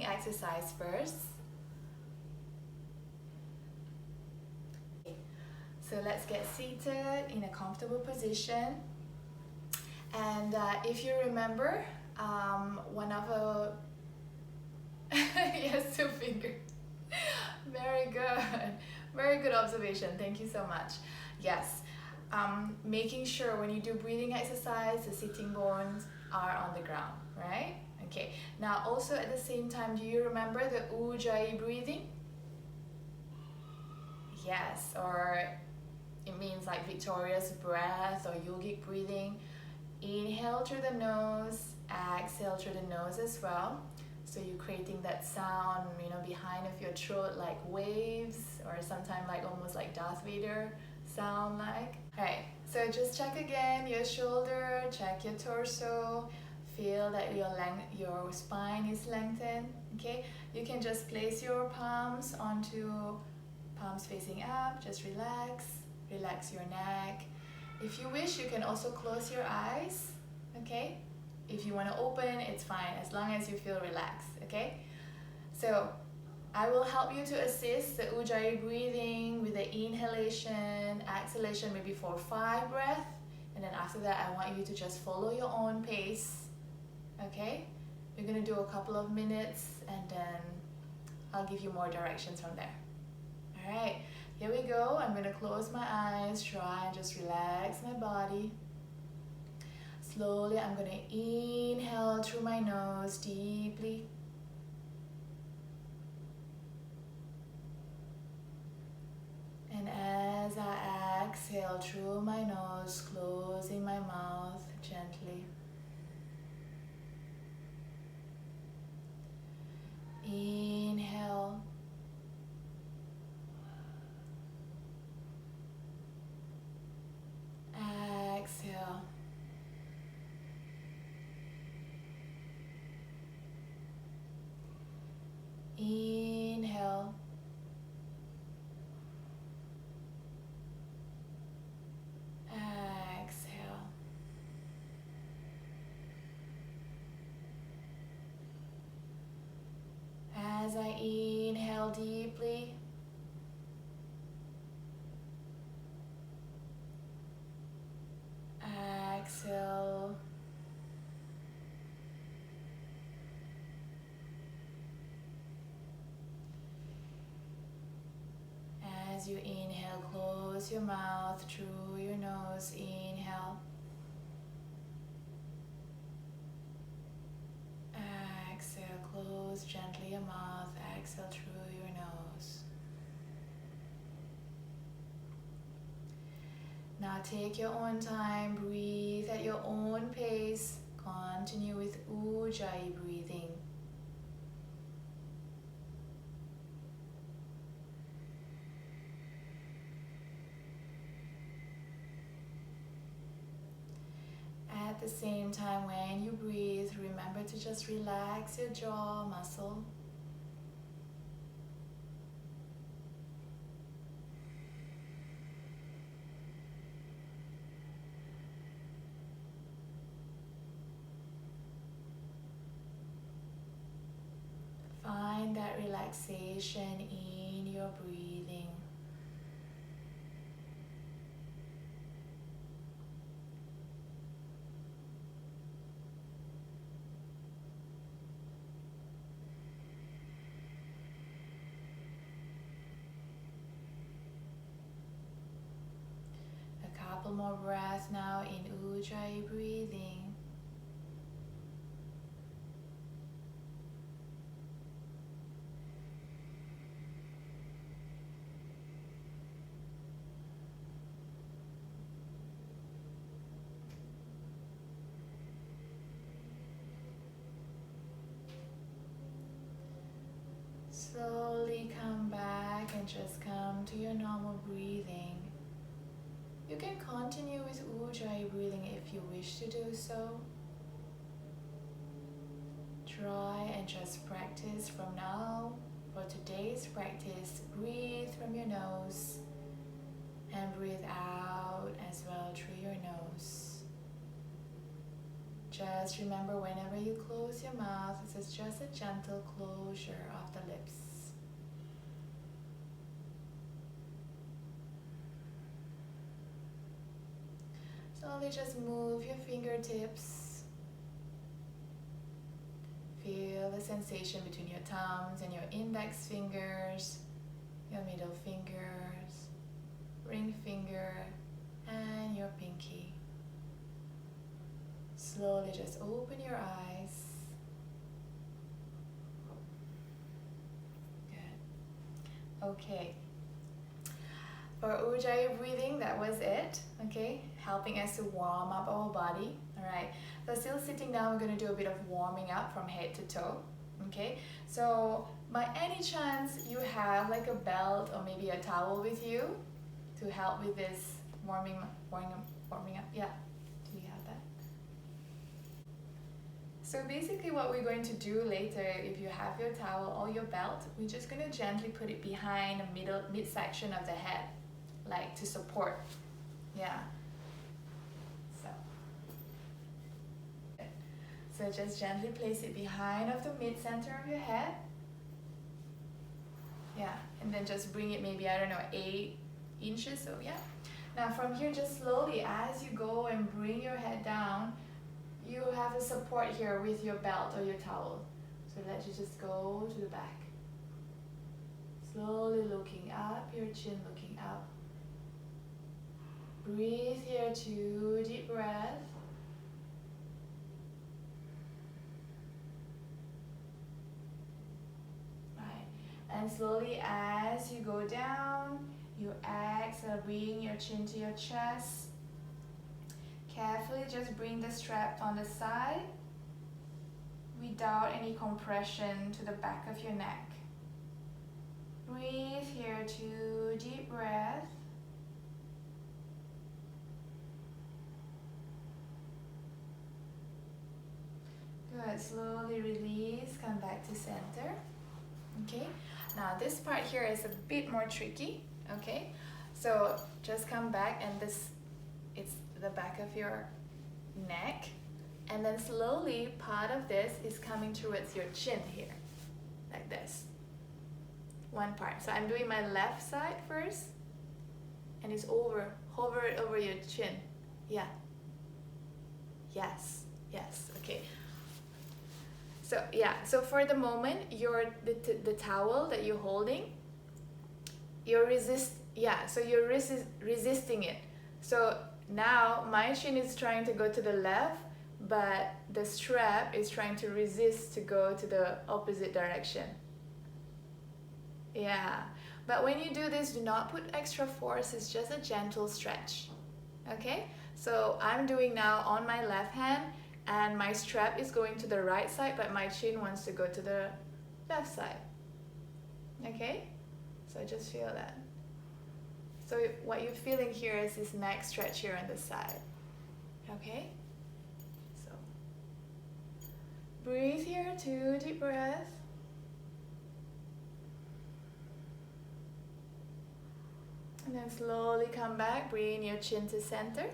exercise first. So let's get seated in a comfortable position. And if you remember, one of our yes, 2 fingers. Very good observation. Thank you so much. Yes, making sure when you do breathing exercise, the sitting bones are on the ground, right? Okay. Now, also at the same time, do you remember the Ujjayi breathing? Yes, or it means like victorious breath or yogic breathing. Inhale through the nose, exhale through the nose as well. So you're creating that sound, behind of your throat, like waves, or sometimes like almost like Darth Vader sound like. Alright, so just check again your shoulder, check your torso, feel that your spine is lengthened. Okay, you can just place your palms facing up, just relax your neck. If you wish, you can also close your eyes, okay? If you want to open, it's fine, as long as you feel relaxed, okay? So, I will help you to assist the Ujjayi breathing with the inhalation, exhalation, maybe for 5 breaths. And then after that, I want you to just follow your own pace, okay? We're going to do a couple of minutes, and then I'll give you more directions from there. Alright. Here we go. I'm going to close my eyes, try and just relax my body. Slowly, I'm going to inhale through my nose deeply. And as I exhale through my nose, closing my mouth gently. Inhale. Exhale. Inhale. Exhale. As I inhale deeply, exhale. As you inhale, close your mouth through your nose. Inhale. Exhale, close gently your mouth. Exhale through your nose. Now take your own time, breathe at your own pace. Continue with Ujjayi breathing. At the same time, when you breathe, remember to just relax your jaw muscle. Find that relaxation in your breathing. A couple more breaths now in Ujjayi breathing. Slowly come back and just come to your normal breathing. You can continue with Ujjayi breathing if you wish to do so. Try and just practice from now. For today's practice, breathe from your nose and breathe out as well through your nose. just remember, whenever you close your mouth, this is just a gentle closure of the lips. Slowly just move your fingertips. Feel the sensation between your thumbs and your index fingers, your middle fingers, ring finger, and your pinky. Slowly just open your eyes. Good. Okay. For Ujjayi breathing, that was it. Okay, helping us to warm up our body. All right. So still sitting down, we're going to do a bit of warming up from head to toe. Okay. So by any chance you have like a belt or maybe a towel with you to help with this warming up? Yeah. Do you have that? So basically what we're going to do later, if you have your towel or your belt, we're just going to gently put it behind the midsection of the head, like to support. Yeah. So just gently place it behind of the mid-center of your head. Yeah, and then just bring it maybe, I don't know, 8 inches, so yeah. Now from here, just slowly, as you go and bring your head down, you have a support here with your belt or your towel. So let you just go to the back. Slowly looking up, your chin looking up. Breathe here, 2 deep breaths. And slowly as you go down, you exhale, bring your chin to your chest. Carefully just bring the strap on the side without any compression to the back of your neck. Breathe here, 2 deep breaths. Good, slowly release, come back to center. Okay, now this part here is a bit more tricky. Okay, so just come back, and it's the back of your neck, and then slowly part of this is coming towards your chin here, like this. One part. So I'm doing my left side first, and it's hover it over your chin. Yeah. Yes. Okay. So yeah, so for the moment, the towel that you're holding, you're resisting it. So now my chin is trying to go to the left, but the strap is trying to resist to go to the opposite direction. Yeah, but when you do this, do not put extra force, it's just a gentle stretch. Okay, so I'm doing now on my left hand, and my strap is going to the right side, but my chin wants to go to the left side. Okay? So just feel that. So what you're feeling here is this neck stretch here on the side. Okay? So breathe here, 2 deep breaths. And then slowly come back, bring your chin to center.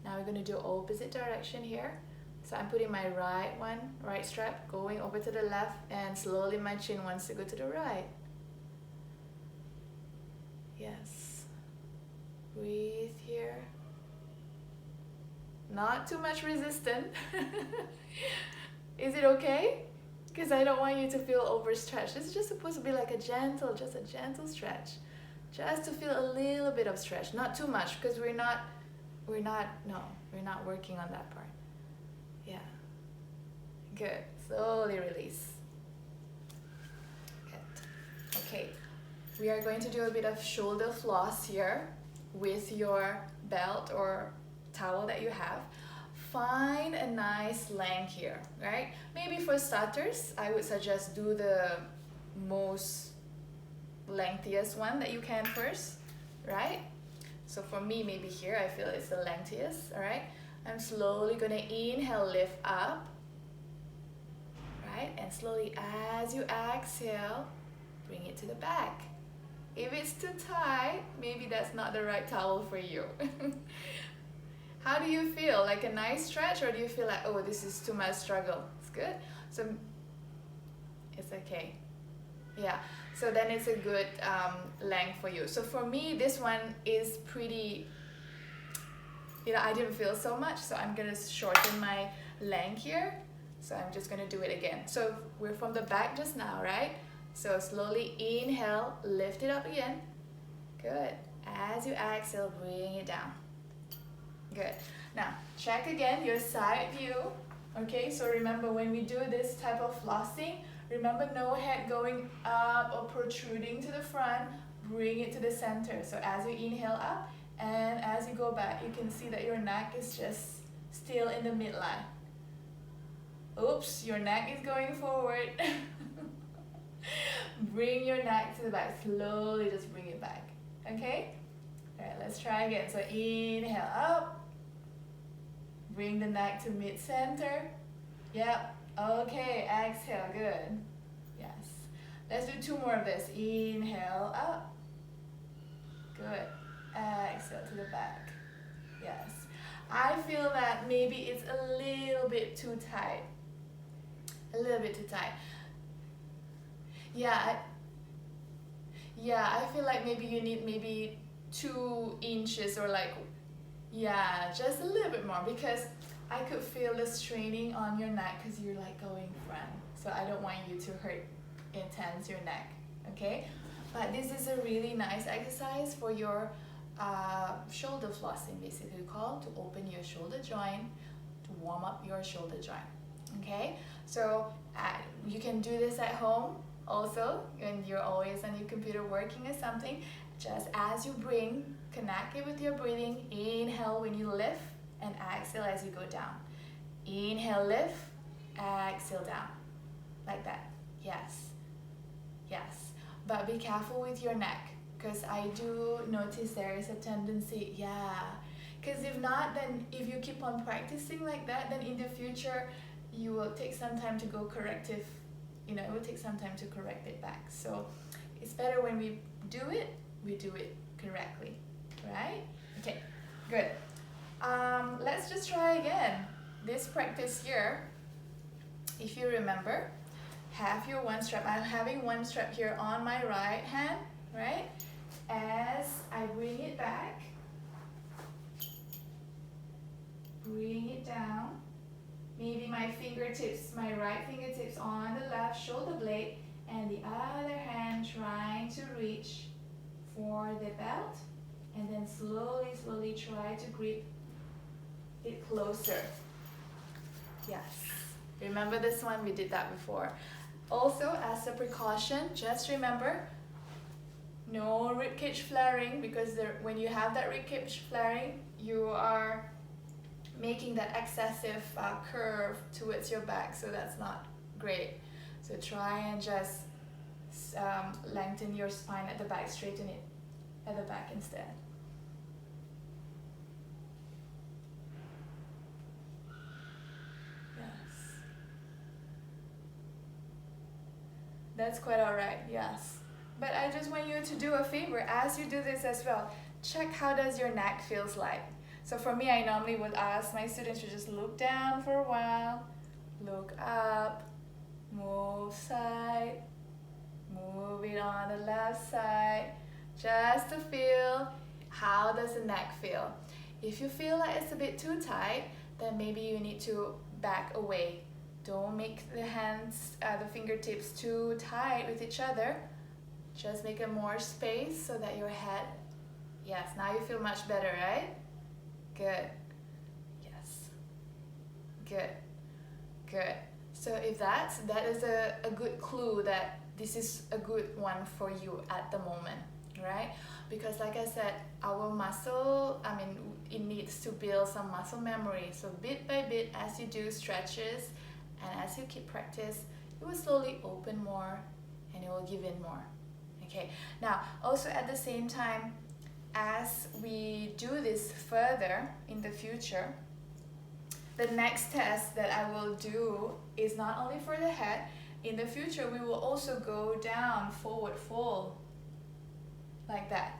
Now we're going to do opposite direction here. So I'm putting my right strap going over to the left, and slowly my chin wants to go to the right. Yes. Breathe here. Not too much resistance. Is it okay? Because I don't want you to feel overstretched. It's just supposed to be like a gentle stretch. Just to feel a little bit of stretch, not too much, because we're not working on that part. Yeah. Good. Slowly release. Good. Okay. We are going to do a bit of shoulder floss here with your belt or towel that you have. Find a nice length here, right? Maybe for starters, I would suggest do the most lengthiest one that you can first, right? So for me, maybe here, I feel it's the lengthiest, all right? I'm slowly gonna inhale, lift up, right? And slowly, as you exhale, bring it to the back. If it's too tight, maybe that's not the right towel for you. How do you feel? Like a nice stretch, or do you feel like, oh, this is too much struggle? It's good. So it's okay. Yeah. So then it's a good length for you. So for me, this one is pretty, I didn't feel so much. So I'm gonna shorten my length here. So I'm just gonna do it again. So we're from the back just now, right? So slowly inhale, lift it up again. Good. As you exhale, bring it down. Good. Now, check again your side view. Okay, so remember when we do this type of flossing, remember no head going up or protruding to the front, bring it to the center. So as you inhale up and as you go back, you can see that your neck is just still in the midline. Oops, your neck is going forward. Bring your neck to the back, slowly just bring it back, okay? All right, let's try again. So inhale up, bring the neck to mid-center. Yep, okay, exhale, good. Yes, let's do 2 more of this. Inhale up, good. Exhale to the back, yes. I feel that maybe it's a little bit too tight. A little bit too tight. Yeah, I feel like maybe you need maybe 2 inches or like, yeah, just a little bit more, because I could feel the straining on your neck because you're like going front. So I don't want you to hurt intense your neck, okay? But this is a really nice exercise for your shoulder flossing, basically called, to open your shoulder joint, to warm up your shoulder joint, okay? So you can do this at home also, when you're always on your computer working or something. Just as you connect it with your breathing. Inhale when you lift and exhale as you go down. Inhale, lift, exhale down, like that. Yes, yes, but be careful with your neck, because I do notice there is a tendency, because if not, then if you keep on practicing like that, then in the future you will take some time to go corrective, it will take some time to correct it back. So it's better when we do it correctly, right? Okay, good. Let's just try again. This practice here, if you remember, have your 1 strap. I'm having 1 strap here on my right hand, right? As I bring it back, bring it down. Maybe my fingertips, my right fingertips on the left shoulder blade, and the other hand trying to reach for the belt, and then slowly, slowly try to grip it closer. Yes, remember this one, we did that before. Also, as a precaution, just remember, no ribcage flaring, because when you have that ribcage flaring, you are making that excessive curve towards your back, so that's not great. So try and just lengthen your spine at the back, straighten it at the back instead. Yes. That's quite alright, yes. But I just want you to do a favor as you do this as well. Check how does your neck feels like. So for me, I normally would ask my students to just look down for a while, look up, move side, move it on the left side, just to feel how does the neck feel. If you feel like it's a bit too tight, then maybe you need to back away. Don't make the hands, the fingertips too tight with each other. Just make a more space so that your head, yes, now you feel much better, right? Good. Yes. Good. Good. So if that is a good clue that this is a good one for you at the moment, right? Because like I said, our muscle, it needs to build some muscle memory. So bit by bit, as you do stretches and as you keep practice, it will slowly open more and it will give in more. Okay. Now, also at the same time, as we do this further in the future, the next test that I will do is not only for the head. In the future, we will also go down, forward fold, like that.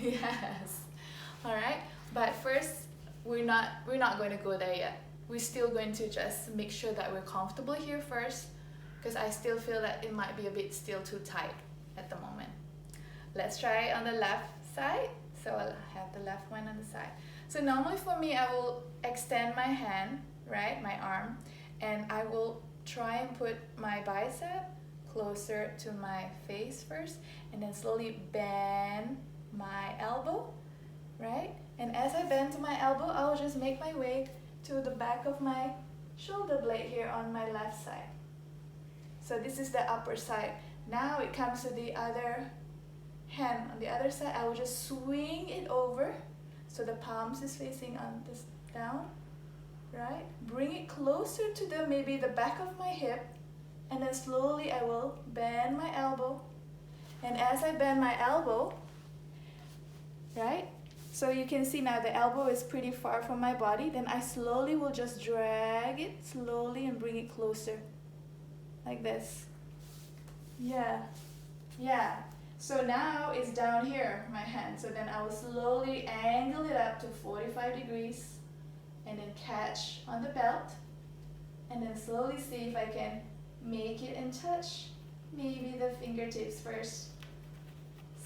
Yes. All right. But first, we're not going to go there yet. We're still going to just make sure that we're comfortable here first, because I still feel that it might be a bit still too tight at the moment. Let's try on the left side. So I'll have the left one on the side. So normally for me, I will extend my hand, right, my arm, and I will try and put my bicep closer to my face first, and then slowly bend my elbow, right? And as I bend to my elbow, I'll just make my way to the back of my shoulder blade here on my left side. So this is the upper side. Now it comes to the other hand on the other side. I will just swing it over so the palms is facing on this down, right? Bring it closer to the maybe the back of my hip, and then slowly I will bend my elbow. And as I bend my elbow, right? So you can see now the elbow is pretty far from my body. Then I slowly will just drag it slowly and bring it closer, like this. Yeah. So now it's down here, my hand. So then I will slowly angle it up to 45 degrees and then catch on the belt. And then slowly see if I can make it and touch maybe the fingertips first.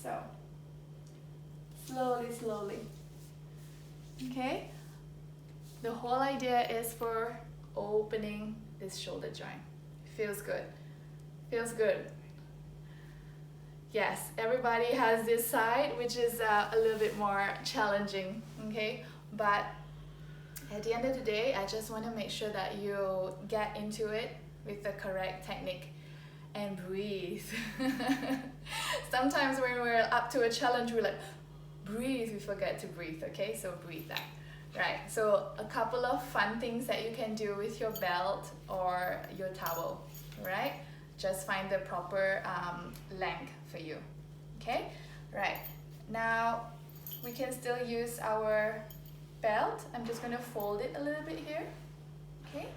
So slowly. Okay? The whole idea is for opening this shoulder joint. Feels good. Yes, everybody has this side, which is a little bit more challenging, okay? But at the end of the day, I just want to make sure that you get into it with the correct technique and breathe. Sometimes when we're up to a challenge, we're like, breathe, we forget to breathe, okay? So breathe that. Right, so a couple of fun things that you can do with your belt or your towel, right? Just find the proper length for you, okay? Right, now we can still use our belt. I'm just gonna fold it a little bit here, okay?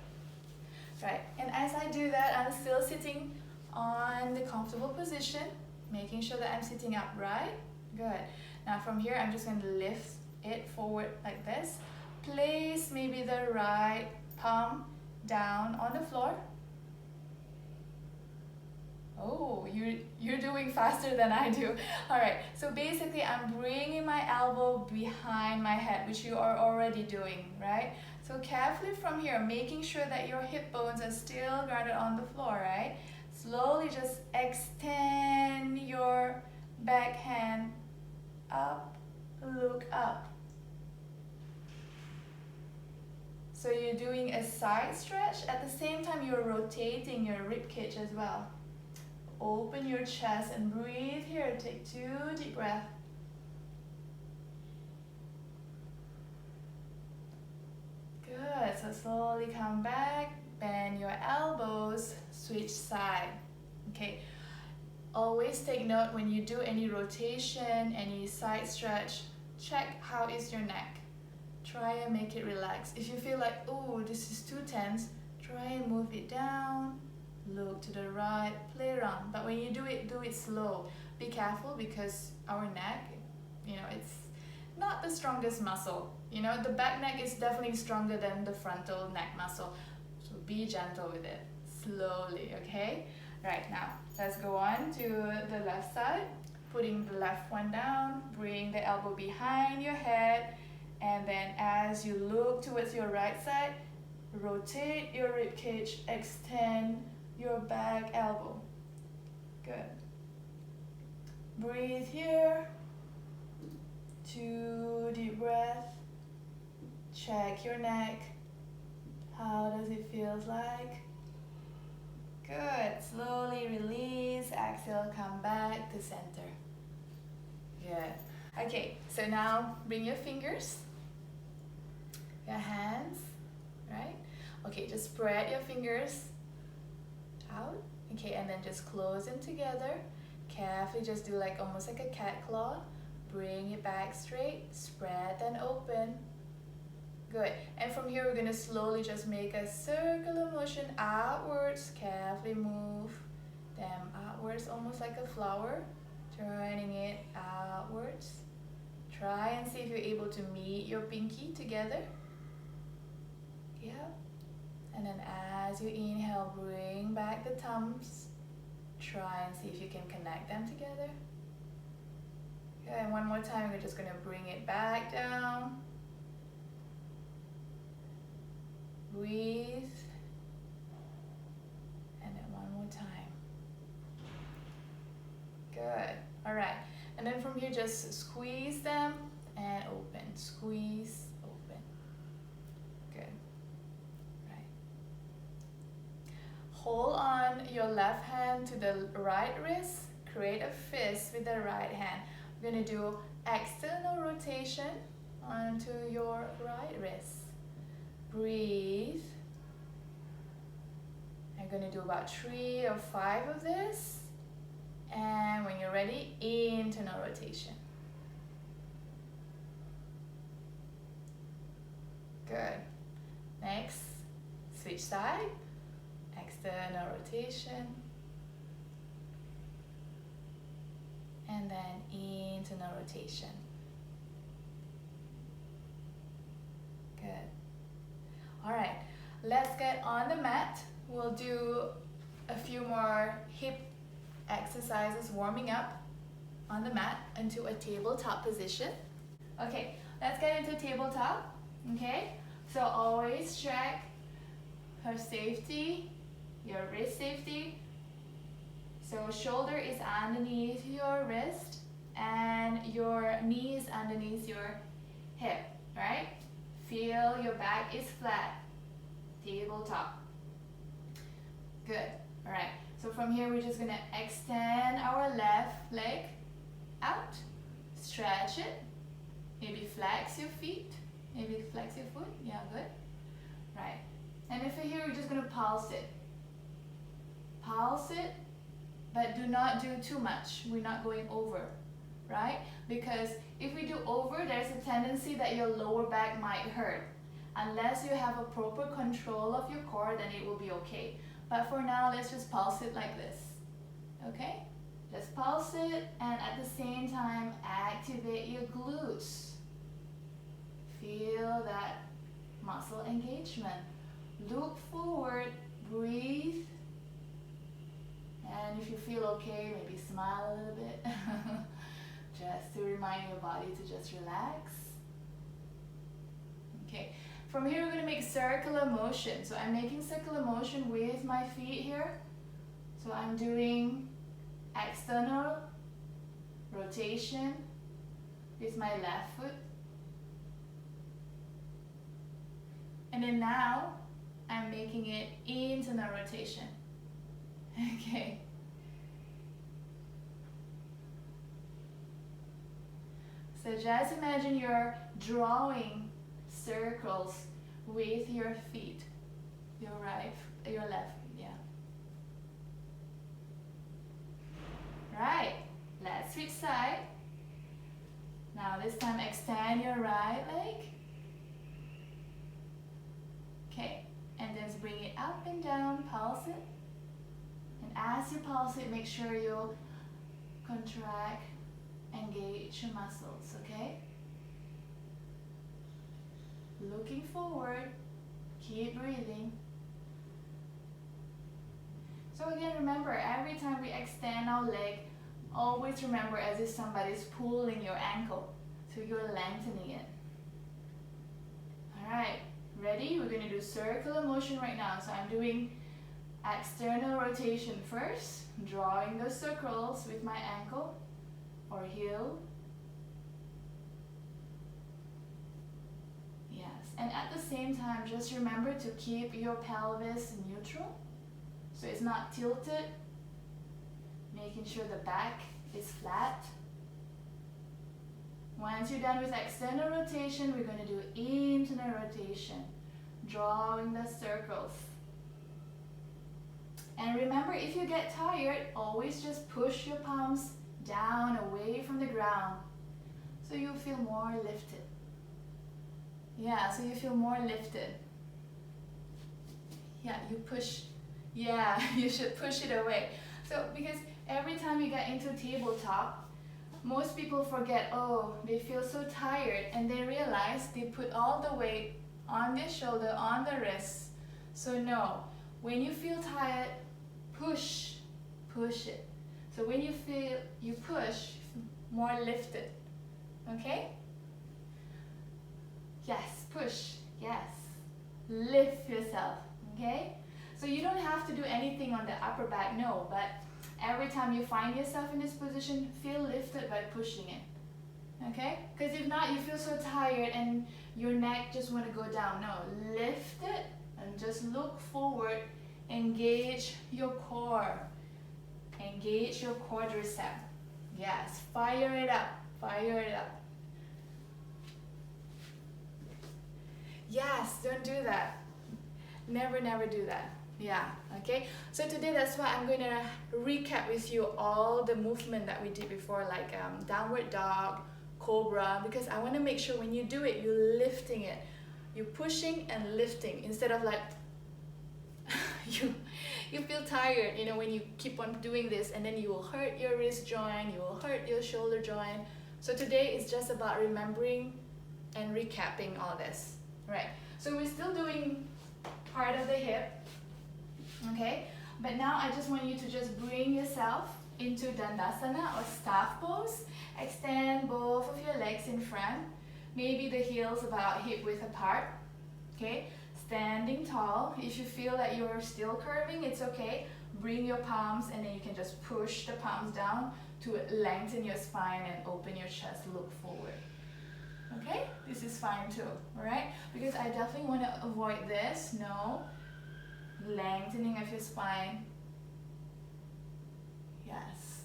Right, and as I do that, I'm still sitting on the comfortable position, making sure that I'm sitting upright. Good. Now from here, I'm just going to lift it forward like this. Place maybe the right palm down on the floor. Oh, you're doing faster than I do. All right, so basically I'm bringing my elbow behind my head, which you are already doing, right? So carefully from here, making sure that your hip bones are still grounded on the floor, right? Slowly just extend your back hand up, look up. So you're doing a side stretch. At the same time, you're rotating your rib cage as well. Open your chest and breathe here. Take 2 deep breaths. Good. So slowly come back. Bend your elbows. Switch side. Okay. Always take note when you do any rotation, any side stretch, check how is your neck. Try and make it relax. If you feel like, oh, this is too tense, try and move it down. Look to the right, play around. But when you do it slow. Be careful because our neck, it's not the strongest muscle. The back neck is definitely stronger than the frontal neck muscle. So be gentle with it, slowly, okay? Right, now let's go on to the left side. Putting the left one down, bring the elbow behind your head, and then as you look towards your right side, rotate your rib cage, extend your back elbow. Good. Breathe here. 2 deep breaths. Check your neck. How does it feel like? Good. Slowly release. Exhale, come back to center. Good. Okay, so now bring your fingers, your hands, right? Okay, just spread your fingers out. Okay, and then just close them together. Carefully just do like almost like a cat claw. Bring it back straight. Spread and open. Good. And from here, we're going to slowly just make a circular motion outwards. Carefully move them outwards, almost like a flower. Turning it outwards. Try and see if you're able to meet your pinky together. Yeah. And then as you inhale, bring back the thumbs. Try and see if you can connect them together. Good. And one more time, we're just going to bring it back down. Breathe. And then one more time. Good. All right. And then from here, just squeeze them and open. Squeeze, open. Good. Right. Hold on your left hand to the right wrist. Create a fist with the right hand. We're going to do external rotation onto your right wrist. Breathe. I'm going to do about 3 or 5 of this. And when you're ready, internal rotation. Good. Next, switch side. External rotation. And then internal rotation. Good. All right, let's get on the mat. We'll do a few more hip exercises warming up on the mat into a tabletop position. Okay, let's get into tabletop. Okay, so always check her safety, your wrist safety. So shoulder is underneath your wrist and your knee is underneath your hip, right? Feel your back is flat. Tabletop. Good. All right. So from here, we're just going to extend our left leg out. Stretch it. Maybe flex your feet. Maybe flex your foot. Yeah, good. Right. And if you're here, we're just going to pulse it. Pulse it, but do not do too much. We're not going over, right? Because if we do over, there's a tendency that your lower back might hurt. Unless you have a proper control of your core, then it will be okay. But for now, let's just pulse it like this, okay? Just pulse it, and at the same time, activate your glutes. Feel that muscle engagement. Look forward, breathe. And if you feel okay, maybe smile a little bit. Just to remind your body to just relax. Okay, from here we're going to make circular motion. So I'm making circular motion with my feet here. So I'm doing external rotation with my left foot. And then now I'm making it internal rotation. Okay. So just imagine you're drawing circles with your feet. Your left, yeah. Right, let's switch side. Now this time extend your right leg. Okay, and then bring it up and down, pulse it. And as you pulse it, make sure you contract, engage your muscles, okay? Looking forward, keep breathing. So again, remember, every time we extend our leg, always remember as if somebody's pulling your ankle, so you're lengthening it. All right, ready? We're gonna do circular motion right now. So I'm doing external rotation first, drawing the circles with my ankle or heel. Yes, and at the same time, just remember to keep your pelvis neutral. So it's not tilted, making sure the back is flat. Once you're done with external rotation, we're going to do internal rotation, drawing the circles. And remember, if you get tired, always just push your palms down away from the ground so you feel more lifted. Yeah, so you feel more lifted. Yeah, you push. Yeah, you should push it away. So because every time you get into tabletop, most people forget, oh, they feel so tired, and they realize they put all the weight on their shoulder, on the wrist. So no, when you feel tired, push it. So when you feel you push, more lift it. Okay? Yes, push. Yes. Lift yourself. Okay? So you don't have to do anything on the upper back, no, but every time you find yourself in this position, feel lifted by pushing it. Okay? Because if not, you feel so tired and your neck just want to go down. No, lift it and just look forward. Engage your core. Engage your quadricep. Yes, fire it up. Fire it up. Yes, don't do that. Never do that. Yeah, okay? So today that's why I'm going to recap with you all the movement that we did before, like downward dog, cobra, because I want to make sure when you do it, you're lifting it. You're pushing and lifting instead of like you feel tired, you know, when you keep on doing this, and then you will hurt your wrist joint, you will hurt your shoulder joint. So today is just about remembering and recapping all this, right? So we're still doing part of the hip, okay? But now I just want you to just bring yourself into Dandasana or staff pose. Extend both of your legs in front, maybe the heels about hip width apart, okay? Standing tall. If you feel that you're still curving, it's okay. Bring your palms and then you can just push the palms down to lengthen your spine and open your chest, look forward. Okay? This is fine too, alright? Because I definitely want to avoid this. No. Lengthening of your spine. Yes.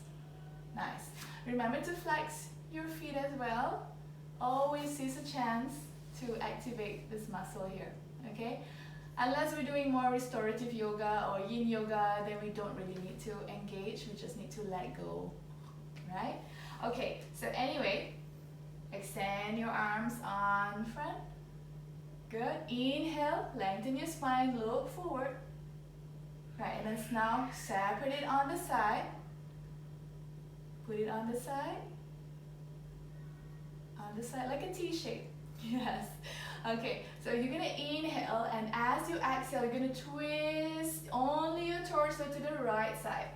Nice. Remember to flex your feet as well. Always seize a chance to activate this muscle here. Okay? Unless we're doing more restorative yoga or yin yoga, then we don't really need to engage. We just need to let go. Right? Okay, so anyway, extend your arms on front. Good. Inhale, lengthen your spine, look forward. Right, and then now separate it on the side. Put it on the side. On the side like a T shape. Yes. Okay, so you're gonna inhale, and as you exhale, you're gonna twist only your torso to the right side.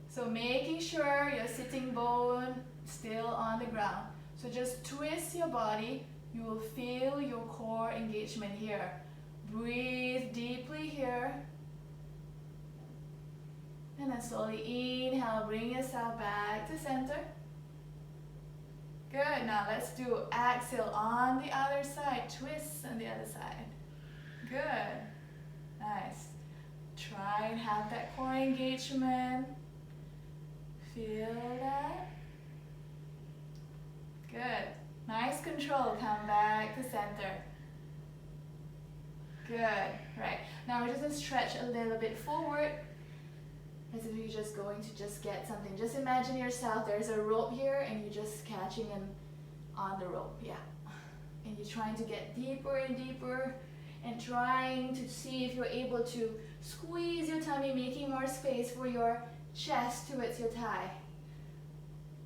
So making sure your sitting bone still on the ground. So just twist your body. You will feel your core engagement here. Breathe deeply here. And then slowly inhale, bring yourself back to center. Good, now let's do exhale on the other side, twist on the other side. Good, nice. Try and have that core engagement. Feel that. Good, nice control, come back to center. Good, right. Now we're just going to stretch a little bit forward, as if you're just going to just get something. Just imagine yourself, there's a rope here and you're just catching on the rope, yeah. And you're trying to get deeper and deeper and trying to see if you're able to squeeze your tummy, making more space for your chest towards your thigh.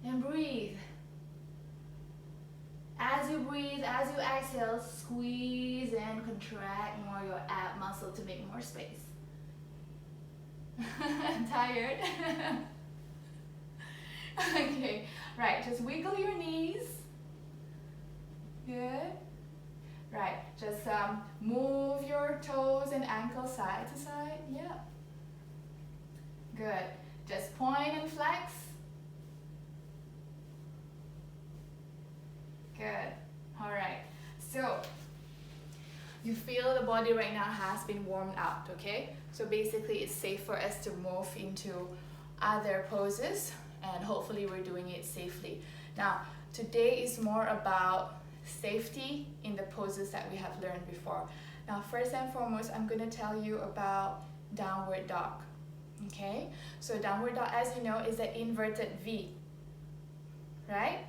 And breathe. As you breathe, as you exhale, squeeze and contract more your ab muscle to make more space. Tired? Okay, right, just wiggle your knees. Good. Right, just move your toes and ankles side to side. Yeah. Good. Just point and flex. Good. All right. So you feel the body right now has been warmed up, okay? So basically it's safe for us to move into other poses, and hopefully we're doing it safely. Now, today is more about safety in the poses that we have learned before. Now, first and foremost, I'm going to tell you about downward dog. Okay? So downward dog, as you know, is an inverted V. Right?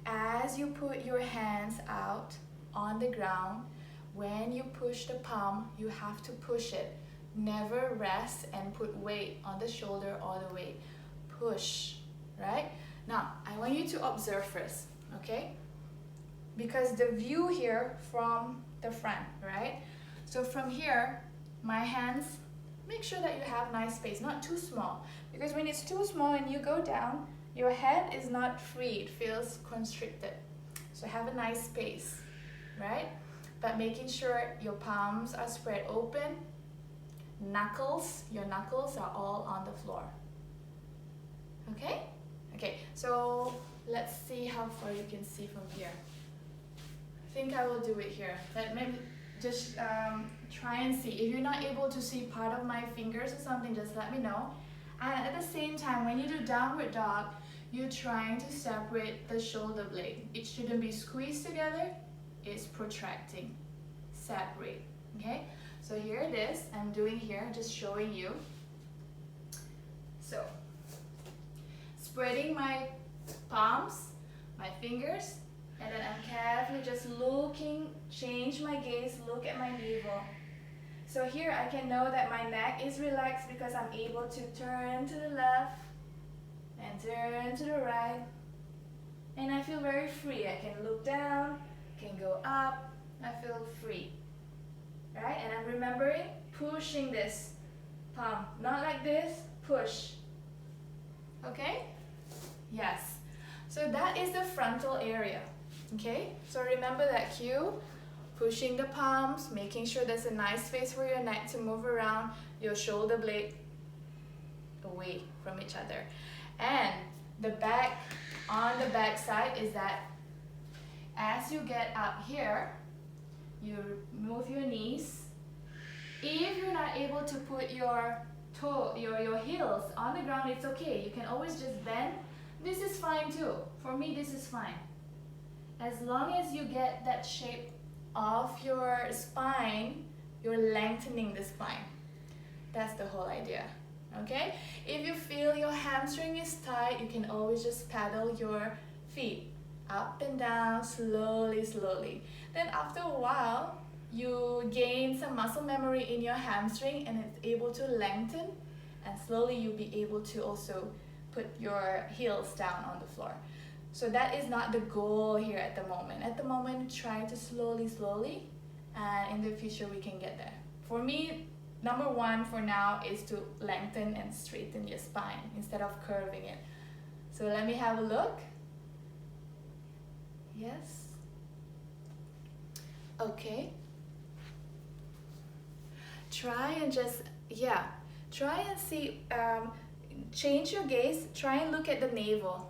As you put your hands out on the ground, when you push the palm, you have to push it. Never rest and put weight on the shoulder all the way. Push, right? Now, I want you to observe first, okay? Because the view here from the front, right? So from here, my hands, make sure that you have nice space, not too small. Because when it's too small and you go down, your head is not free, it feels constricted. So have a nice space, right? But making sure your palms are spread open, your knuckles are all on the floor. Okay? Okay, so let's see how far you can see from here. I think I will do it here. Let me just try and see. If you're not able to see part of my fingers or something, just let me know. And at the same time, when you do downward dog, you're trying to separate the shoulder blade. It shouldn't be squeezed together, it's protracting. Separate, okay? So here it is, I'm doing here, just showing you. So, spreading my palms, my fingers, and then I'm carefully just looking, change my gaze, look at my navel. So here I can know that my neck is relaxed because I'm able to turn to the left and turn to the right. And I feel very free. I can look down, can go up, I feel free. Right? And I'm remembering pushing this palm, not like this, push. Okay? Yes. So that is the frontal area. Okay? So remember that cue. Pushing the palms, making sure there's a nice space for your neck to move around, your shoulder blade away from each other. And the back, on the back side is that as you get up here, you move your knees. If you're not able to put your heels on the ground, it's okay. You can always just bend. This is fine too. For me, this is fine. As long as you get that shape of your spine, you're lengthening the spine. That's the whole idea. Okay? If you feel your hamstring is tight, you can always just pedal your feet up and down, slowly, slowly. Then after a while, you gain some muscle memory in your hamstring and it's able to lengthen, and slowly you'll be able to also put your heels down on the floor. So that is not the goal here at the moment. At the moment, try to slowly, and in the future we can get there. For me, number one for now is to lengthen and straighten your spine instead of curving it. So let me have a look. Yes. Okay. Try and just, try and see, change your gaze, try and look at the navel.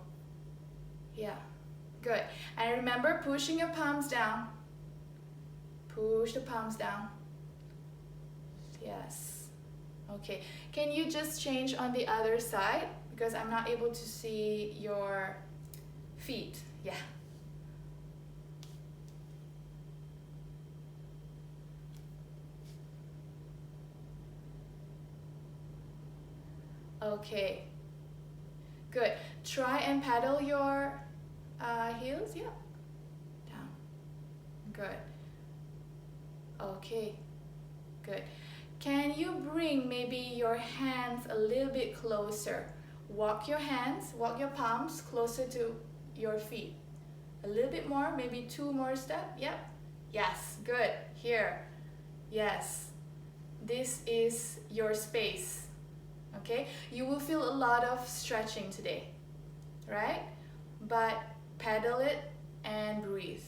Yeah, good. And remember pushing your palms down. Push the palms down. Yes. Okay. Can you just change on the other side? Because I'm not able to see your feet. Yeah. Okay. Good. Try and pedal your heels. Yeah. Down. Good. Okay. Good. Can you bring maybe your hands a little bit closer? Walk your palms closer to your feet. A little bit more, maybe 2 more steps. Yep. Yes. Good. Here. Yes. This is your space. Okay? You will feel a lot of stretching today, right? But pedal it and breathe.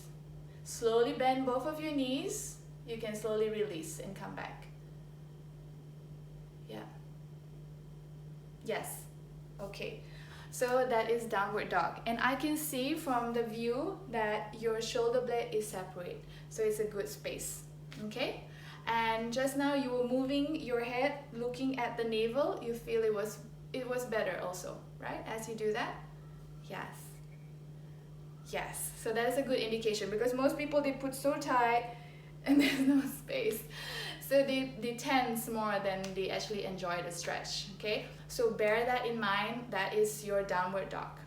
Slowly bend both of your knees. You can slowly release and come back. Yeah. Yes. Okay. So that is downward dog. And I can see from the view that your shoulder blade is separate. So it's a good space. Okay? And just now you were moving your head, looking at the navel. You feel it was better also, right? As you do that? Yes. Yes. So that is a good indication, because most people, they put so tight and there's no space. So they tense more than they actually enjoy the stretch, okay? So bear that in mind. That is your downward dog,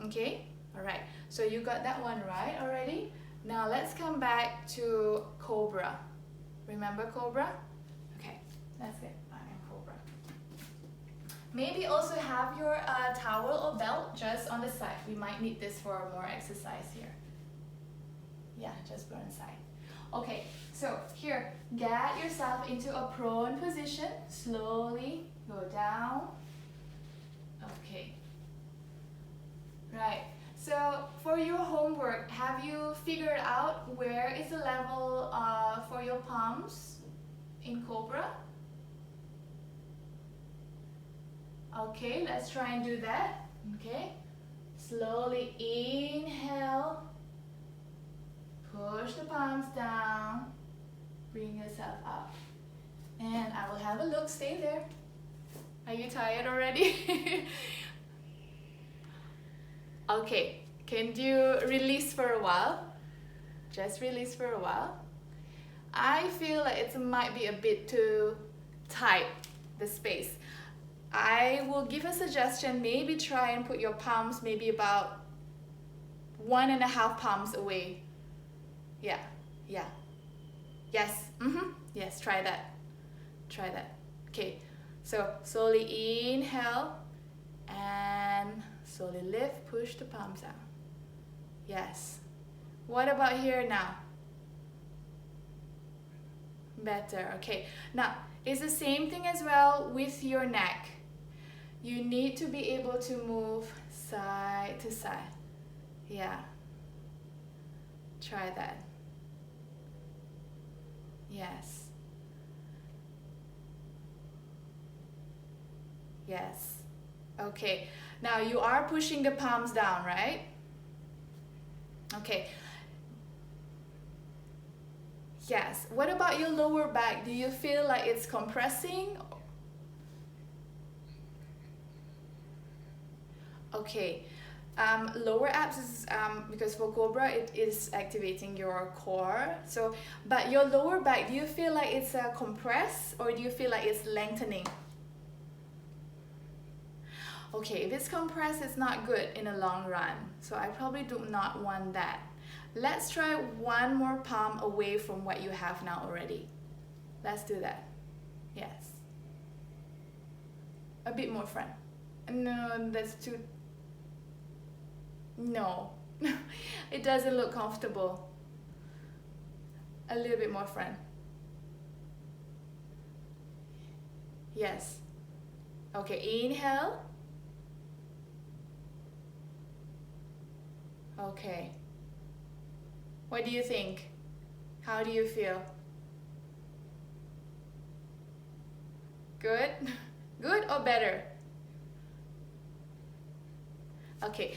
okay? All right. So you got that one right already. Now let's come back to cobra. Remember cobra? Okay, that's it. I'm in cobra. Maybe also have your towel or belt just on the side. We might need this for more exercise here. Yeah, just put on the side. Okay, so here, get yourself into a prone position. Slowly go down. Okay. Right. So for your homework, have you figured out where is the level for your palms in Cobra? Okay, let's try and do that. Okay. Slowly inhale. Push the palms down. Bring yourself up. And I will have a look. Stay there. Are you tired already? Okay, can you release for a while? Just release for a while. I feel like it might be a bit too tight, the space. I will give a suggestion, maybe try and put your palms maybe about 1.5 palms away. Yeah. Yes, yes, try that. Okay, so slowly inhale and slowly lift, push the palms out. Yes. What about here now? Better, okay. Now, it's the same thing as well with your neck. You need to be able to move side to side. Yeah. Try that. Yes. Yes. Okay. Now you are pushing the palms down, right? Okay. Yes. What about your lower back? Do you feel like it's compressing? Okay. Lower abs is because for Cobra it is activating your core. So, but your lower back, do you feel like it's compressed or do you feel like it's lengthening? Okay, if it's compressed, it's not good in the long run. So I probably do not want that. Let's try one more palm away from what you have now already. Let's do that. Yes. A bit more front. No, that's too... No. It doesn't look comfortable. A little bit more front. Yes. Okay, inhale. Okay. What do you think? How do you feel? Good? Good or better? Okay.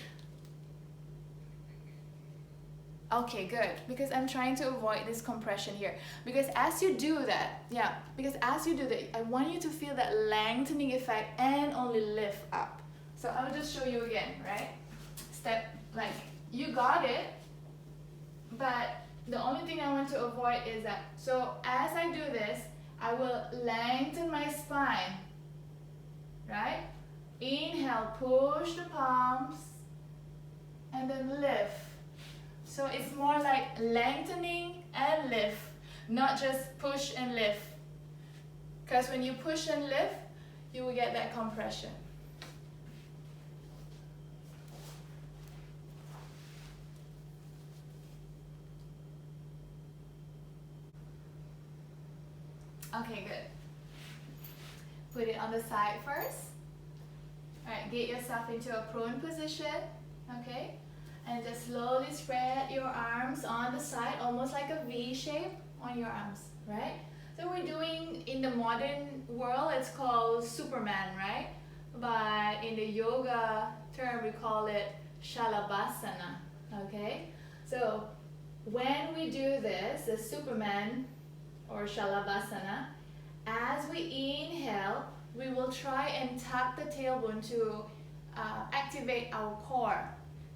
Okay, good. Because I'm trying to avoid this compression here. Because as you do that, I want you to feel that lengthening effect and only lift up. So I'll just show you again, right? Step, like, you got it, but the only thing I want to avoid is that, so as I do this, I will lengthen my spine, right? Inhale, push the palms, and then lift. So it's more like lengthening and lift, not just push and lift. Because when you push and lift, you will get that compression. Okay, good. Put it on the side first. Alright, get yourself into a prone position, okay? And just slowly spread your arms on the side, almost like a V shape on your arms, right? So we're doing, in the modern world, it's called Superman, right? But in the yoga term, we call it Shalabhasana, okay? So when we do this, the Superman or Shalabhasana, as we inhale, we will try and tuck the tailbone to activate our core.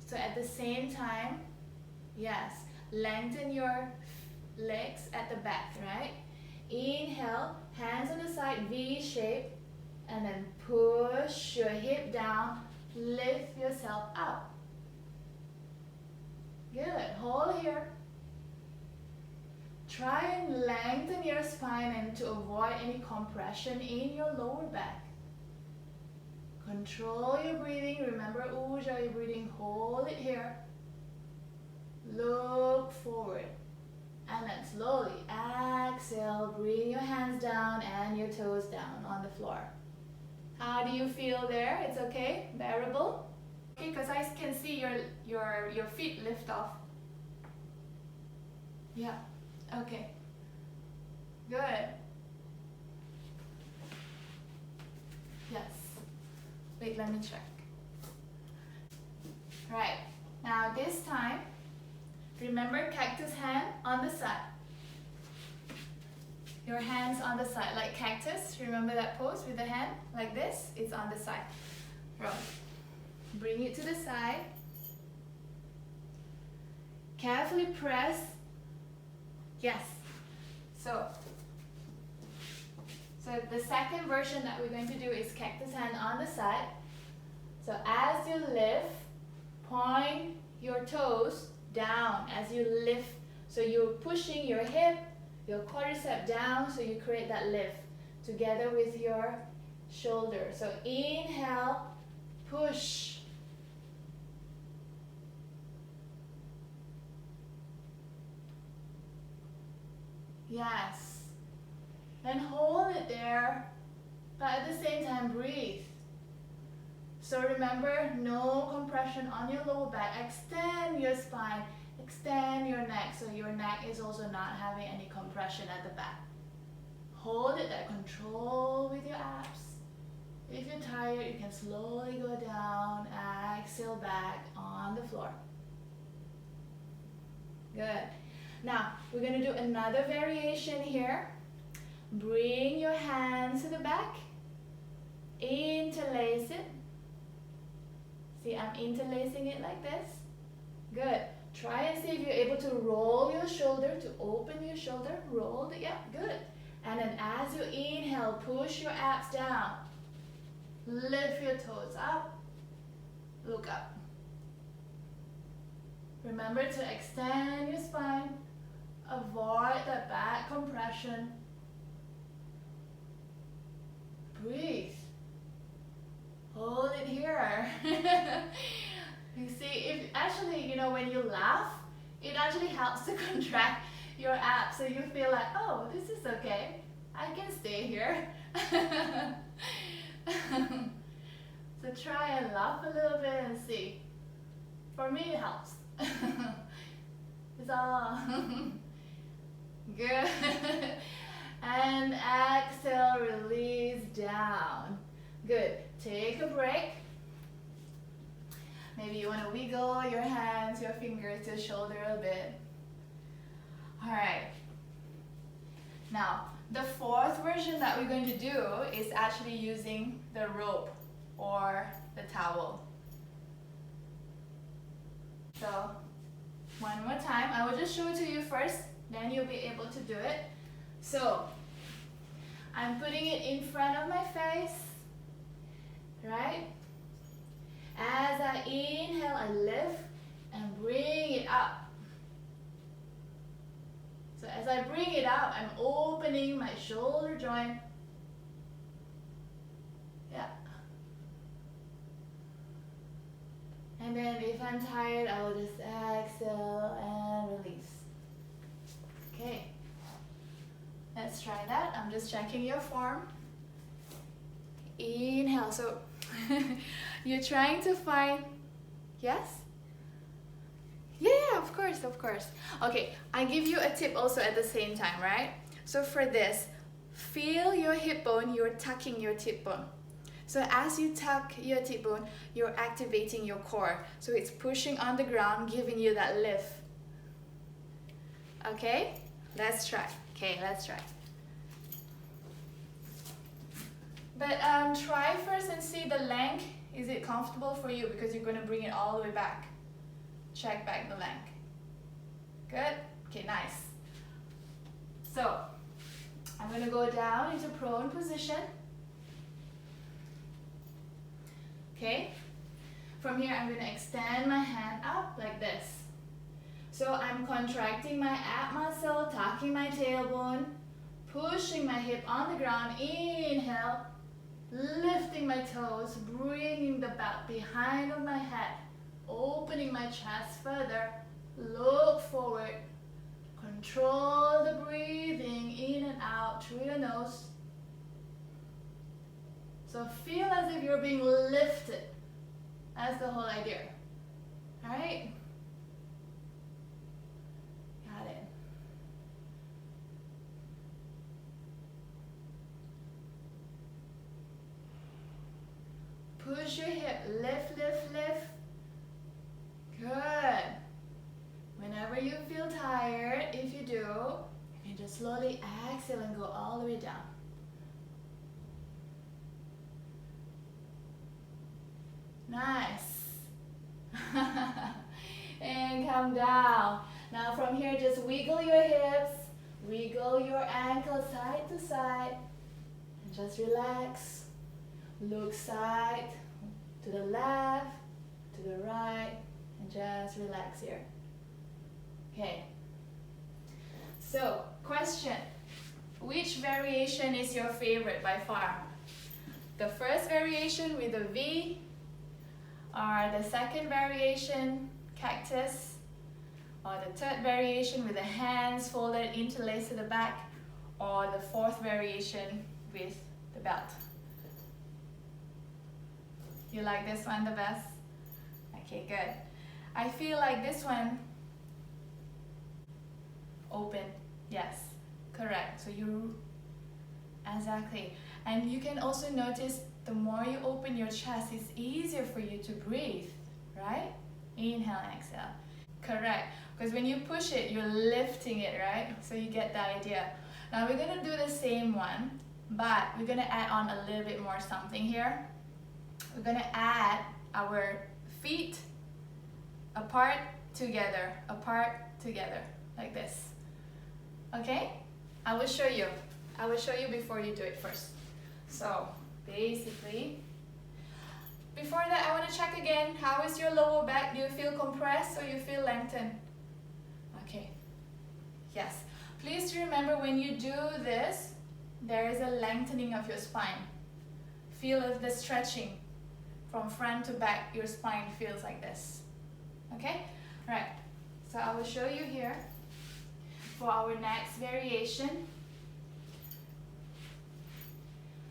So at the same time, yes, lengthen your legs at the back, right? Inhale, hands on the side, V shape, and then push your hip down, lift yourself up. Good, hold here. Try and lengthen your spine and to avoid any compression in your lower back. Control your breathing. Remember Ujjayi breathing. Hold it here. Look forward. And then slowly exhale. Bring your hands down and your toes down on the floor. How do you feel there? It's okay? Bearable? Okay, because I can see your feet lift off. Yeah. Okay. Good. Yes. Wait, let me check. Right. Now this time, remember cactus hand on the side. Your hands on the side, like cactus. Remember that pose with the hand? Like this? It's on the side. Roll. Bring it to the side. Carefully press. Yes. So the second version that we're going to do is cactus hand on the side. So as you lift, point your toes down as you lift. So you're pushing your hip, your quadricep down, so you create that lift together with your shoulder. So inhale, push. Yes. Then hold it there, but at the same time breathe. So remember, no compression on your lower back. Extend your spine, extend your neck, so your neck is also not having any compression at the back. Hold it there, control with your abs. If you're tired, you can slowly go down, exhale back on the floor. Good. Now, we're going to do another variation here. Bring your hands to the back. Interlace it. See, I'm interlacing it like this. Good. Try and see if you're able to roll your shoulder, to open your shoulder. Roll it. Yeah, good. And then as you inhale, push your abs down. Lift your toes up. Look up. Remember to extend your spine. Avoid the back compression. Breathe. Hold it here. You see, if actually, you know, when you laugh, it actually helps to contract your abs, so you feel like, oh, this is okay. I can stay here. So try and laugh a little bit and see. For me, it helps. It's all good. And exhale, release down. Good. Take a break. Maybe you want to wiggle your hands, your fingers to your shoulder a bit. Alright. Now, the fourth version that we're going to do is actually using the rope or the towel. So, one more time. I will just show it to you first, then you'll be able to do it. So, I'm putting it in front of my face, right? As I inhale, I lift and bring it up. So as I bring it up, I'm opening my shoulder joint. Yeah. And then if I'm tired, I will just exhale and release. Okay. Let's try that. I'm just checking your form. Inhale. So you're trying to find, yes? Yeah, of course, of course. Okay, I give you a tip also at the same time, right? So for this, feel your hip bone, you're tucking your hip bone. So as you tuck your hip bone, you're activating your core. So it's pushing on the ground, giving you that lift. Okay, let's try. Okay, let's try. But try first and see the length. Is it comfortable for you? Because you're going to bring it all the way back. Check back the length. Good? Okay, nice. So, I'm going to go down into prone position. Okay? From here, I'm going to extend my hand up like this. So, I'm contracting my ab muscle, tucking my tailbone, pushing my hip on the ground. Inhale. lifting my toes, bringing the belt behind of my head, opening my chest further, look forward, control the breathing in and out through your nose. So feel as if you're being lifted. That's the whole idea. Alright? Got it. Push your hip, lift, lift, lift. Good. Whenever you feel tired, if you do, you can just slowly exhale and go all the way down. Nice. And come down. Now from here, just wiggle your hips, wiggle your ankles side to side, and just relax. Look side to the left, to the right, and just relax here. Okay. So, question. Which variation is your favorite by far? The first variation with a V, or the second variation, cactus, or the third variation with the hands folded interlaced to the back, or the fourth variation with the belt? You like this one the best? Okay, good. I feel like this one, open, yes, correct. So you, exactly. And you can also notice the more you open your chest, it's easier for you to breathe, right? Inhale and exhale. Correct, because when you push it, you're lifting it, right? So you get the idea. Now we're gonna do the same one, but we're gonna add on a little bit more something here. We're gonna add our feet apart, together, like this. Okay? I will show you. I will show you before you do it first. So, basically, before that, I want to check again. How is your lower back? Do you feel compressed or you feel lengthened? Okay. Yes. Please remember when you do this, there is a lengthening of your spine. Feel the stretching. From front to back, your spine feels like this. Okay? Right. So I will show you here for our next variation.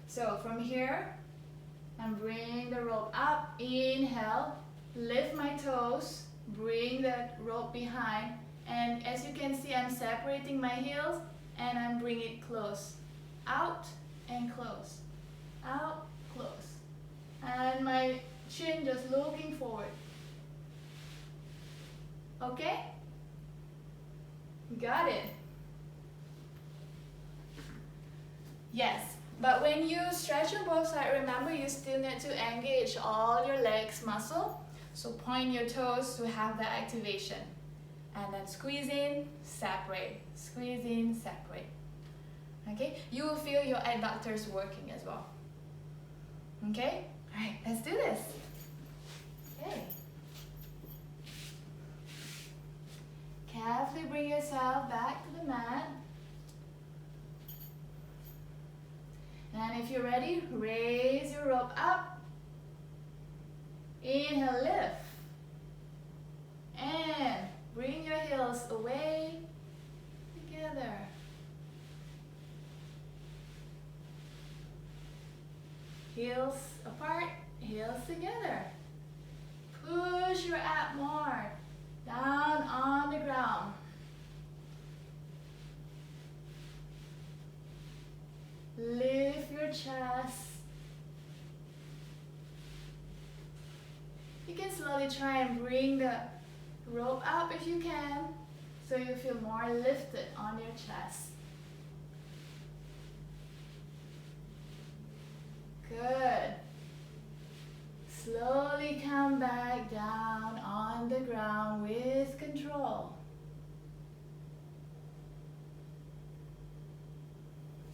So from here, I'm bringing the rope up. Inhale, lift my toes, bring the rope behind. And as you can see, I'm separating my heels and I'm bringing it close. Out and close. Out, close. And my chin just looking forward. Okay? Got it? Yes, but when you stretch on both sides, remember you still need to engage all your legs muscle. So point your toes to have the activation. And then squeeze in, separate. Squeeze in, separate. Okay? You will feel your adductors working as well. Okay? Alright, let's do this. Okay. Carefully bring yourself back to the mat. And if you're ready, raise your rope up. Inhale, lift. And bring your heels away together. Heels apart, heels together. Push your abs more. Down on the ground. Lift your chest. You can slowly try and bring the rope up if you can, so you feel more lifted on your chest. Good. Slowly come back down on the ground with control.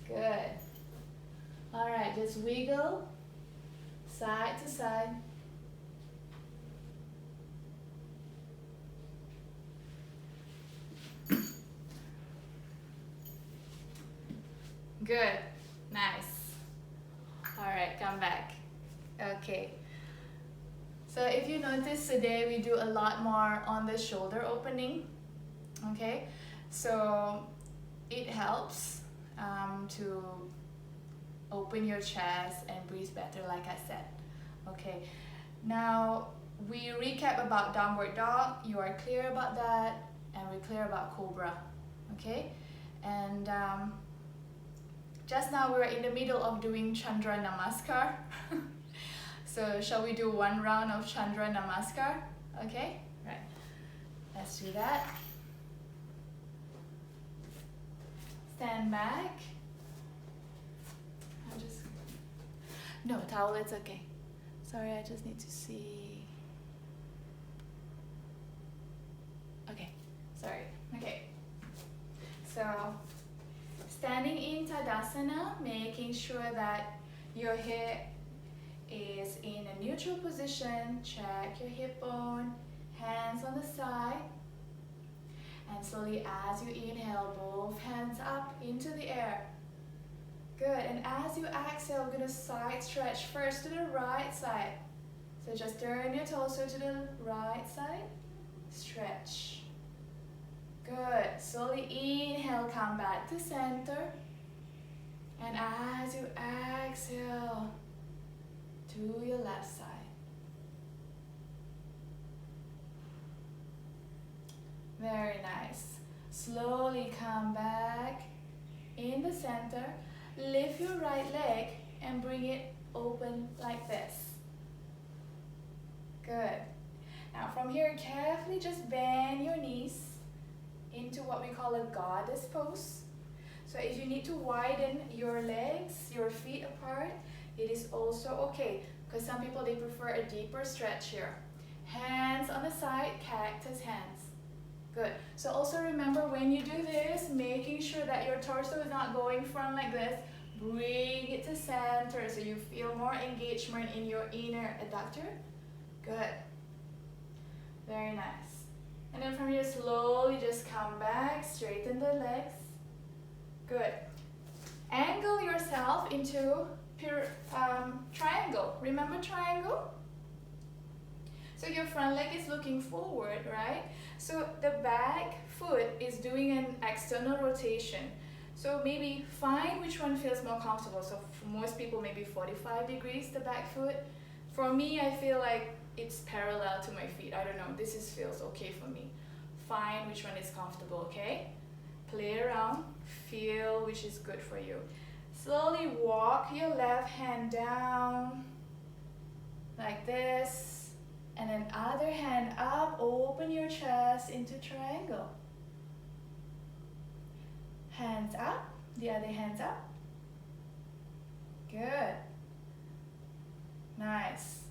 Good. All right, just wiggle side to side. Good. Nice. All right, come So if you notice today, we do a lot more on the shoulder opening, okay? So it helps to open your chest and breathe better, like I said, okay? Now, we recap about downward dog. You are clear about that, and we're clear about cobra, okay? And just now we were in the middle of doing Chandra Namaskar. So shall we do one round of Chandra Namaskar? Okay, right. Let's do that. Stand back. No, towel, it's okay. Sorry, I just need to see. Okay, sorry. Okay. So, standing in Tadasana, making sure that your hip is in a neutral position. Check your hip bone, hands on the side. And slowly as you inhale, both hands up into the air. Good, and as you exhale, we're going to side stretch first to the right side. So just turn your torso to the right side, stretch. Good, slowly inhale, come back to center. And as you exhale, to your left side. Very nice. Slowly come back in the center. Lift your right leg and bring it open like this. Good. Now from here, carefully just bend your knees into what we call a goddess pose. So if you need to widen your legs, your feet apart, it is also okay, because some people, they prefer a deeper stretch here. Hands on the side, cactus hands. Good. So also remember, when you do this, making sure that your torso is not going front like this. Bring it to center so you feel more engagement in your inner adductor. Good. Very nice. And then from here, slowly just come back, straighten the legs. Good. Angle yourself into triangle. Remember triangle? So your front leg is looking forward, right? So the back foot is doing an external rotation. So maybe find which one feels more comfortable. So for most people, maybe 45 degrees, the back foot. For me, I feel like it's parallel to my feet. I don't know, this feels okay for me. Find which one is comfortable, okay? Play around, feel which is good for you. Slowly walk your left hand down, like this. And then other hand up, open your chest into triangle. Hands up, the other hands up. Good. Nice.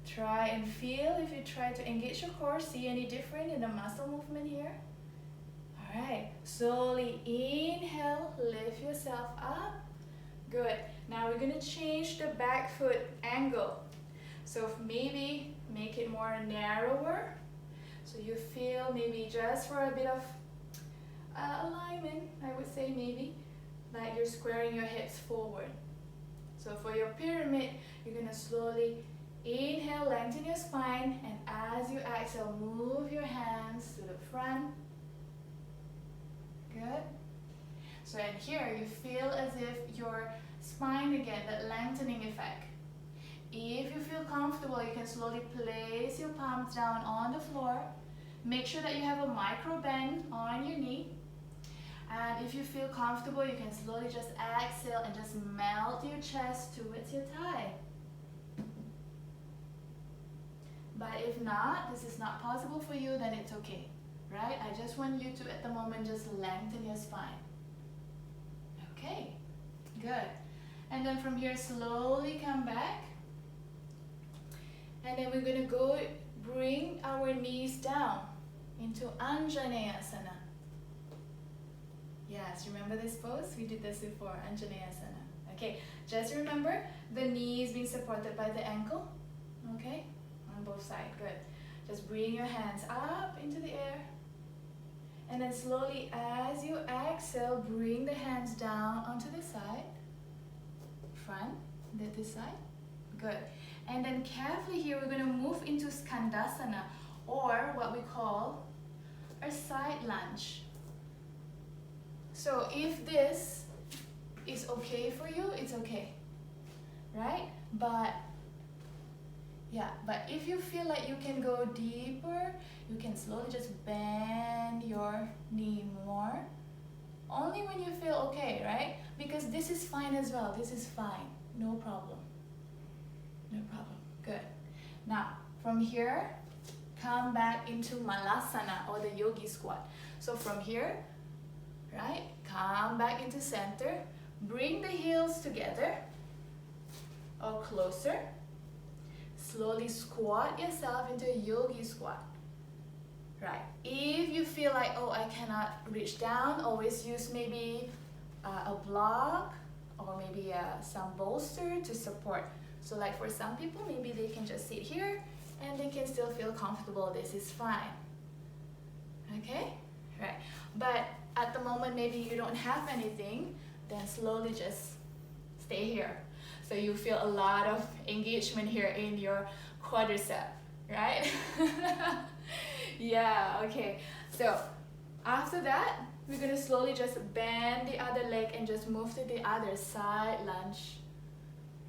Try and feel, if you try to engage your core, see any different in the muscle movement here? Alright, slowly inhale, lift yourself up. Good. Now we're going to change the back foot angle. So maybe make it more narrower. So you feel maybe just for a bit of alignment, I would say maybe, like you're squaring your hips forward. So for your pyramid, you're going to slowly inhale, lengthen your spine, and as you exhale, move your hands to the front. Good. So in here, you feel as if your spine again, that lengthening effect. If you feel comfortable, you can slowly place your palms down on the floor. Make sure that you have a micro bend on your knee. And if you feel comfortable, you can slowly just exhale and just melt your chest towards your thigh. But if not, this is not possible for you, then it's okay, right? I just want you to, at the moment, just lengthen your spine. Okay, good. And then from here, slowly come back. And then we're going to bring our knees down into Anjaneyasana. Yes, remember this pose? We did this before, Anjaneyasana. Okay, just remember the knees being supported by the ankle. Okay, on both sides, good. Just bring your hands up into the air. And then slowly, as you exhale, bring the hands down onto the side. Front, this side. Good. And then carefully here, we're going to move into Skandasana, or what we call a side lunge. So if this is okay for you, it's okay, right? But if you feel like you can go deeper, you can slowly just bend your knee more. Only when you feel okay, right? Because this is fine as well. This is fine. No problem. No problem. Good. Now, from here, come back into Malasana, or the yogi squat. So from here, right, come back into center. Bring the heels together or closer. Slowly squat yourself into a yogi squat. Right. If you feel like, oh, I cannot reach down, always use maybe a block or maybe some bolster to support. So like for some people, maybe they can just sit here and they can still feel comfortable. This is fine. Okay? Right. But at the moment, maybe you don't have anything, then slowly just stay here. So you feel a lot of engagement here in your quadricep, right? Yeah, okay. So after that, we're going to slowly just bend the other leg and just move to the other side lunge,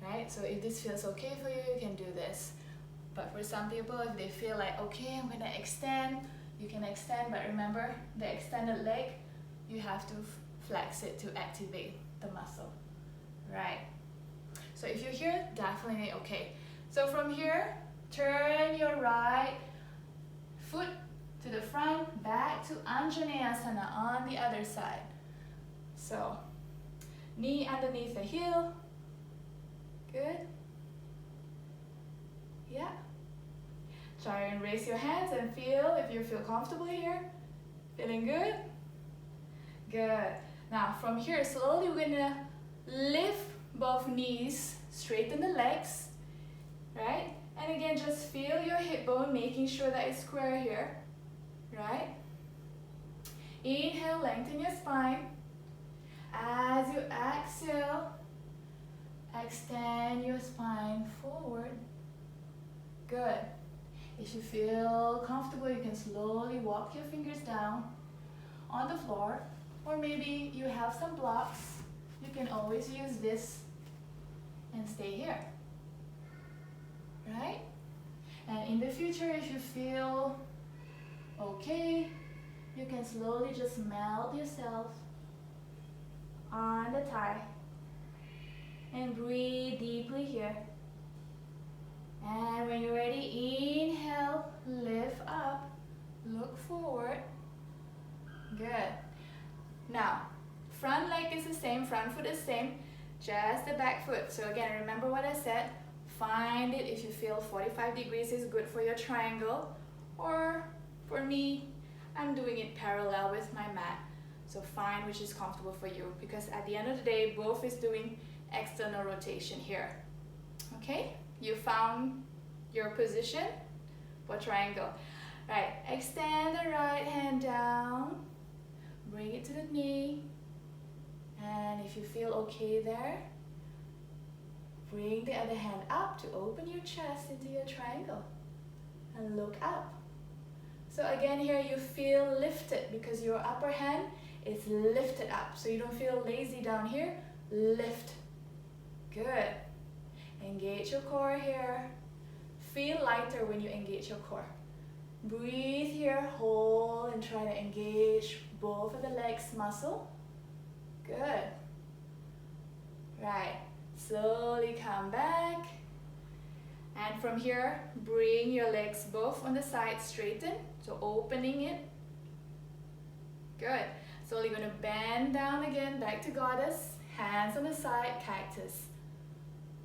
right? So if this feels okay for you, you can do this. But for some people, if they feel like, okay, I'm going to extend, you can extend, but remember, the extended leg, you have to flex it to activate the muscle, right? So if you're here, definitely okay. So from here, turn your right foot to the front, back to Anjaneyasana on the other side. So knee underneath the heel. Good. Yeah. Try and raise your hands and feel if you feel comfortable here. Feeling good? Good. Now from here, slowly we're gonna lift both knees, straighten the legs, right? And again, just feel your hip bone, making sure that it's square here, right? Inhale, lengthen your spine. As you exhale, extend your spine forward. Good. If you feel comfortable, you can slowly walk your fingers down on the floor, or maybe you have some blocks. You can always use this and stay here, right? And in the future, if you feel okay, you can slowly just melt yourself on the thigh and breathe deeply here. And when you're ready, inhale, lift up, look forward. Good. Now, front leg is the same, front foot is the same, just the back foot. So again, remember what I said, find it if you feel 45 degrees is good for your triangle, or for me, I'm doing it parallel with my mat. So find which is comfortable for you, because at the end of the day, both is doing external rotation here. Okay, you found your position for triangle. Right, extend the right hand down, bring it to the knee, and if you feel okay there, bring the other hand up to open your chest into your triangle and look up. So again here you feel lifted because your upper hand is lifted up, so you don't feel lazy down here. Lift. Good. Engage your core here. Feel lighter when you engage your core. Breathe here, hold, and try to engage both of the legs muscle. Good. Right. Slowly come back. And from here, bring your legs both on the side straighten. So opening it. Good. Slowly going to bend down again, back to goddess. Hands on the side, cactus.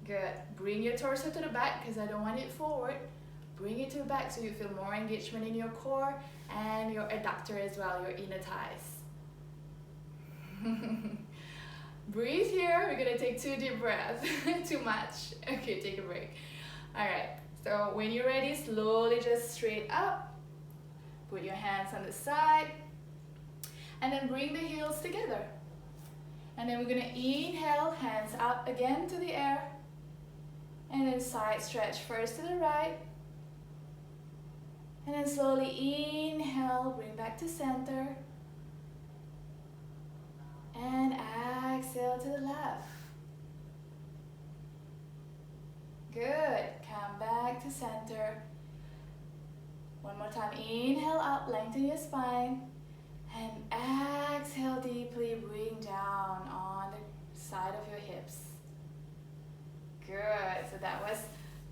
Good. Bring your torso to the back because I don't want it forward. Bring it to the back so you feel more engagement in your core and your adductor as well, your inner thighs. Breathe here. We're going to take 2 deep breaths. Too much. Okay, take a break. Alright, so when you're ready, slowly just straight up. Put your hands on the side. And then bring the heels together. And then we're going to inhale, hands up again to the air. And then side stretch first to the right. And then slowly inhale, bring back to center. And exhale to the left. Good. Come back to center. One more time. Inhale up, lengthen your spine. And exhale deeply, bring down on the side of your hips. Good. So that was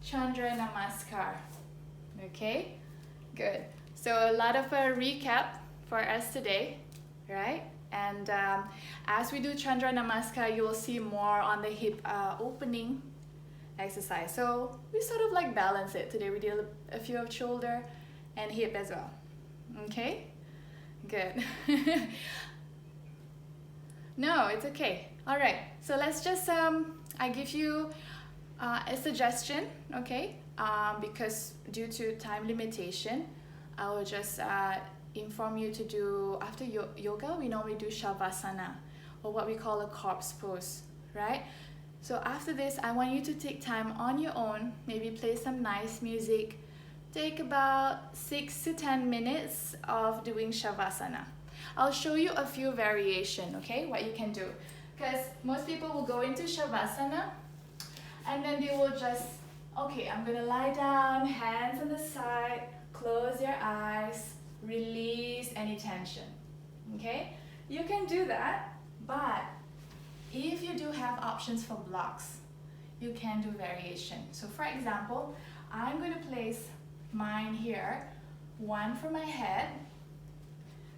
Chandra Namaskar. Okay? Good. So a lot of a recap for us today, right? And as we do Chandra Namaskar, you will see more on the hip opening exercise. So we sort of like balance it. Today we did a few of shoulder and hip as well. Okay? Good. No, it's okay. All right. So let's just, I give you a suggestion, okay? Because due to time limitation, I will just inform you to do, after yoga, we normally do Shavasana, or what we call a corpse pose, right? So after this, I want you to take time on your own, maybe play some nice music, take about 6 to 10 minutes of doing Shavasana. I'll show you a few variations, okay, what you can do. Because most people will go into Shavasana, and then they will just, okay, I'm gonna lie down, hands on the side, close your eyes, release any tension, okay? You can do that, but if you do have options for blocks, you can do variation. So for example, I'm going to place mine here, one for my head,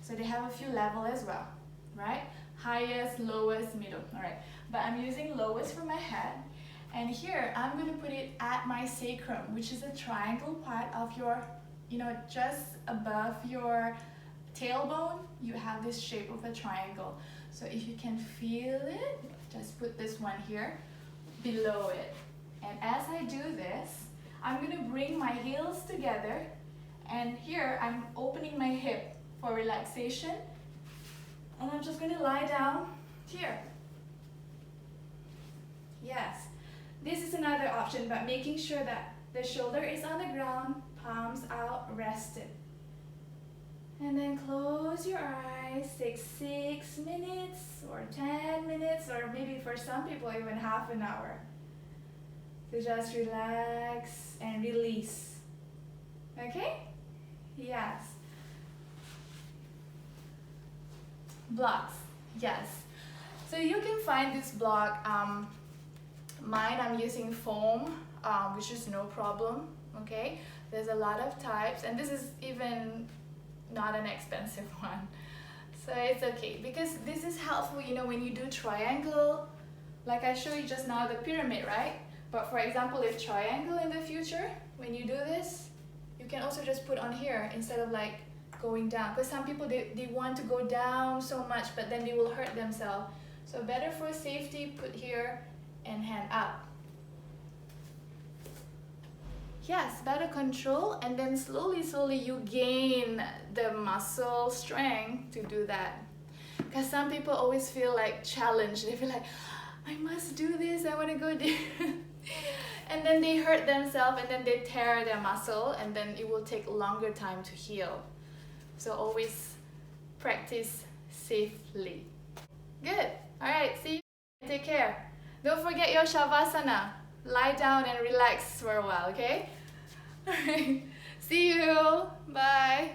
so they have a few levels as well, right? Highest, lowest, middle, all right. But I'm using lowest for my head, and here I'm going to put it at my sacrum, which is a triangle part of your, you know, just above your tailbone, you have this shape of a triangle. So if you can feel it, just put this one here below it. And as I do this, I'm going to bring my heels together, and here I'm opening my hip for relaxation, and I'm just going to lie down here. Yes, this is another option, but making sure that the shoulder is on the ground, palms out, rested. And then close your eyes, take 6 minutes or 10 minutes, or maybe for some people even half an hour. So just relax and release. Okay? Yes. Blocks. Yes. So you can find this block. Mine, I'm using foam, which is no problem. Okay? There's a lot of types, and this is even not an expensive one. So it's okay, because this is helpful, you know, when you do triangle, like I showed you just now, the pyramid, right? But for example, if triangle in the future, when you do this, you can also just put on here instead of like going down. Because some people, they want to go down so much, but then they will hurt themselves. So better for safety, put here and hand up. Yes, better control, and then slowly you gain the muscle strength to do that. Because some people always feel like challenged. They feel like, I must do this, I want to go there. And then they hurt themselves, and then they tear their muscle, and then it will take longer time to heal. So always practice safely. Good. All right, see you. Take care. Don't forget your Shavasana. Lie down and relax for a while, okay? All right. See you. Bye.